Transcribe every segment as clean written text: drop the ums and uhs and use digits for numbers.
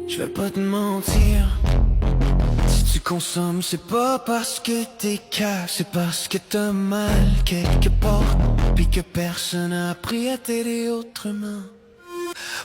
Je vais pas te mentir, si tu consommes, c'est pas parce que t'es cash, c'est parce que t'as mal quelque part, pis que personne n'a appris à t'aider autrement.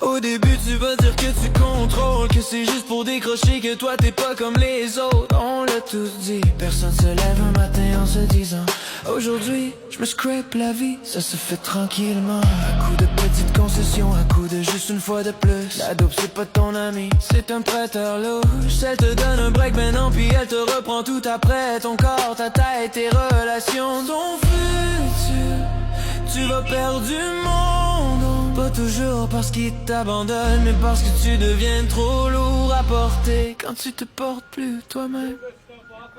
Au début tu vas dire que tu contrôles, que c'est juste pour décrocher, que toi t'es pas comme les autres. On l'a tous dit, personne se lève un matin en se disant aujourd'hui, je me scrape la vie, ça se fait tranquillement. À coup de petites concessions, à coup de juste une fois de plus. La dope c'est pas ton ami, c'est un prêteur louche. Elle te donne un break maintenant puis elle te reprend tout après. Ton corps, ta tête, tes relations, ton futur, tu vas perdre du monde. Pas toujours parce qu'il t'abandonne, mais parce que tu deviens trop lourd à porter quand tu te portes plus toi-même.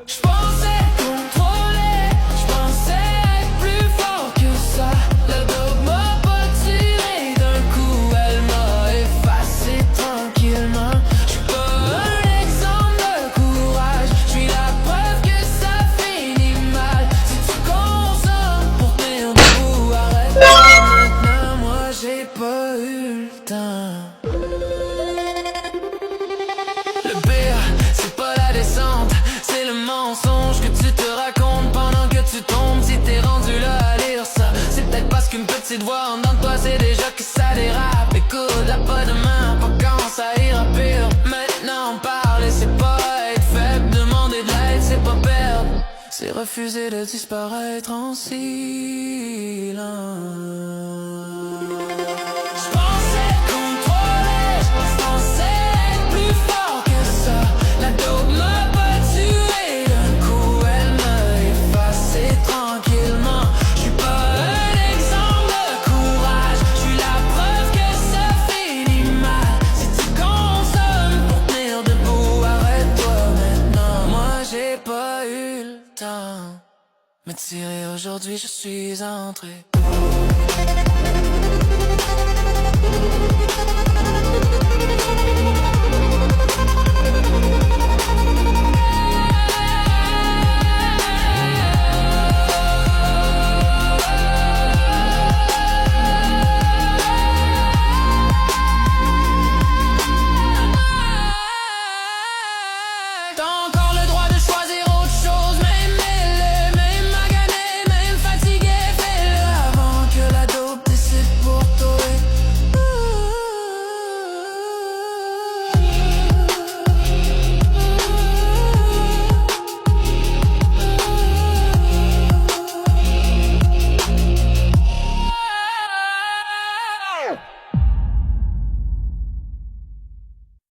J'pensais contrôler, j'pensais être plus fort que ça. La dope m'a pas tiré d'un coup, elle m'a effacé tranquillement. J'suis pas un exemple de courage, j'suis la preuve que ça finit mal. Si tu consommes pour tenir debout, arrête maintenant, moi j'ai pas eu le temps. Le pire, c'est pas la descente, c'est le mensonge que tu te racontes pendant que tu tombes. Si t'es rendu là à lire ça, c'est peut-être parce qu'une petite voix en dedans de toi c'est déjà que ça dérape. Écoute, là pas demain, pas quand ça ira pire. Maintenant parler c'est pas être faible, demander de l'aide c'est pas perdre, c'est refuser de disparaître en silence. J'pensais contrôler, j'pensais être plus fort que ça. La dope m'a pas tué d'un coup, elle m'a effacé tranquillement. J'suis pas un exemple de courage, j'suis la preuve que ça finit mal. Si tu consommes pour tenir debout, arrête-toi maintenant. Moi j'ai pas eu le temps, me tirer aujourd'hui, je suis entré.